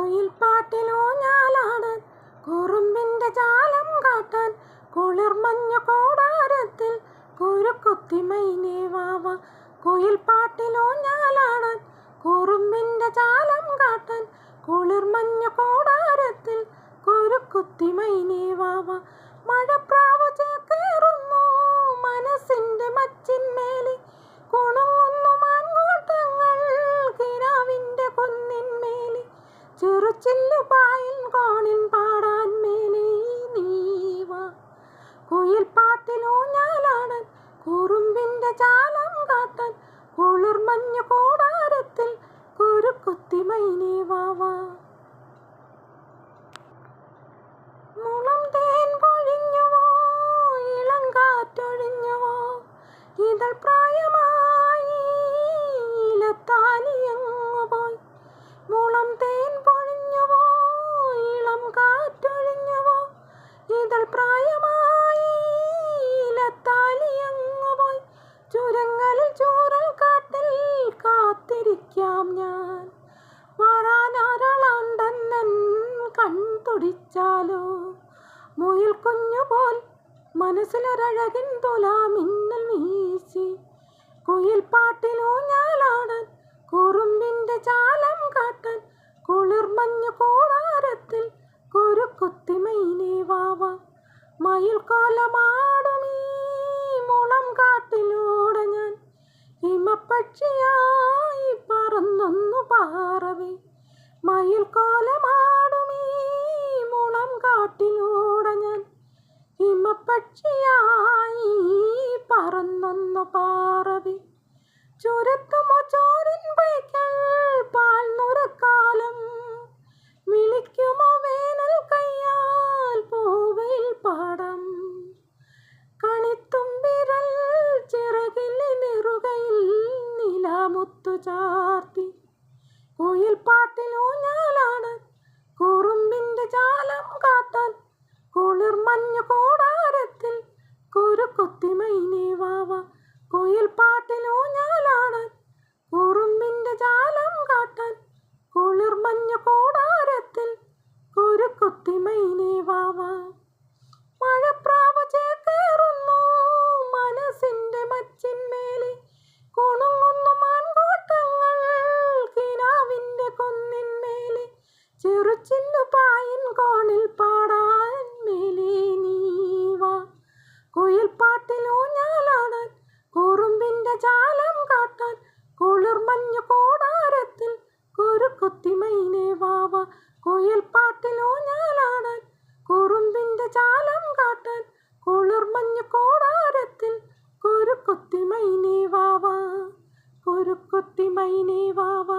കുയിൽപ്പാട്ടിലൂഞ്ഞാലാടാൻ കുറുമ്പിൻ്റെ ജാലം കാട്ടാൻ കുളിർമഞ്ഞു കൂടാരത്തിൽ കുരുക്കുത്തി മൈനേ വാവ. കുയിൽപ്പാട്ടിലൂഞ്ഞാലാടാൻ കുറുമ്പിൻ്റെ ജാലം കാട്ടാൻ കുളിർമഞ്ഞു കൂടാരത്തിൽ കുരുക്കുത്തി മൈനേ വാവ. മഴപ്രാവു ചേക്കേറുന്നു മനസ്സിൻ്റെ മച്ചിന്മേലി, കുണുങ്ങുന്നു മാൻകൂട്ടങ്ങൾ കിനാവിൻ്റെ കുന്നിന്മേലി, ചെറുചില്ലുപായിൻ കോണിൻ പാടാൻ മേലേ നീവ. കുയിൽപ്പാട്ടിലൂഞ്ഞാലാടാൻ കുറുമ്പിൻ്റെ ജാലം കാട്ടാൻ കുളിർമഞ്ഞു കൂടാരത്തിൽ കുരുക്കുത്തി മൈനേ വാവ. മുളം തേൻ പൊഴിഞ്ഞുവോ ഇളം കാറ്റൊഴിഞ്ഞുവോ, ഇതൾ പ്രായമായി ഇലത്താലിയങ്ങുപോയി. മുളം തേൻ പൊഴിഞ്ഞുവോ ഇളം കാറ്റൊഴിഞ്ഞുവോ, ഇതൾ പ്രായമായി ഇലത്താലിയങ്ങുപോയി. ചുരങ്ങളിൽ ചൂരൽ കാട്ടിൽ കാത്തിരിക്കാം ഞാൻ, വരാനൊരളണ്ടെന്നൻ കൺതുടിച്ചാലോ. മുയൽ കുഞ്ഞുപോൽ മനസ്സിലൊരഴകിൻ തുലാമിന്നൽ വീശി, കുയിൽപ്പാട്ടിലൂഞ്ഞാലാടാൻ കുറുമ്പിൻ്റെ ജാലം കാട്ടാൻ കുളിർമഞ്ഞു കൂടാരത്തിൽ കുരുക്കുത്തി മൈനേ വാവ. മയിൽ കോലമാടുമീ മുളം കാട്ടിലൂടെ ഞാൻ ഹിമപ്പക്ഷിയായി പറന്നൊന്നു പാറവേ. മയിൽ കോലമാടുമീ മുളം കാട്ടിലൂടെ ഞാൻ ഹിമപ്പക്ഷിയായി പറന്നൊന്നു പാറവേ. ചുരത്തുമോ ചോരിൻ പൈക്കൾ പാൽനുരക്കാലം, വിളിക്കുമോ വേനൽ കയ്യാൽ പൂവയിൽ പാടം. കണിത്തുമ്പിരൽ ചിറകിലെ നെറുകയിൽ നിലാമുത്തു ചാർത്തി, കുയിൽപ്പാട്ടിലൂഞ്ഞാലാടാൻ കുറുമ്പിൻ്റെ ജാലം കാട്ടാൻ കുളിർമഞ്ഞു കൂടാരത്തിൽ കുരുക്കുത്തി മൈനേ വാവ. കുയിൽപ്പാട്ടിലൂഞ്ഞാലാടാൻ കുറുമ്പിൻ്റെ ജാലം കാട്ടാൻ കുളിർമഞ്ഞു കൂടാരത്തിൽ കുരുക്കുത്തി മൈനേ വാവ. മഴപ്രാവു ചേക്കേറുന്നു മനസ്സിൻ്റെ മച്ചിന്മേലി, കുണുങ്ങുന്നു മാൻകൂട്ടങ്ങൾ കിനാവിൻ്റെ കുന്നിന്മേലി, ചെറുചില്ലുപായിൻ കോണിൽ പാടാൻ മേലേ നീവ. കുയിൽപ്പാട്ടിലൂഞ്ഞാലാടാൻ കുറുമ്പിൻ്റെ ജാലം കാട്ടാൻ കുളിർമഞ്ഞു കൂടാരത്തിൽ കുരുക്കുത്തി മൈനേ വാവ. കുയിൽപ്പാട്ടിലൂഞ്ഞാലാടാൻ കുറുമ്പിൻ്റെ ജാലം കാട്ടാൻ കുളിർമഞ്ഞു കൂടാരത്തിൽ കുരുക്കുത്തി മൈനേ വാവ. കുരുക്കുത്തി മൈനേ വാവ.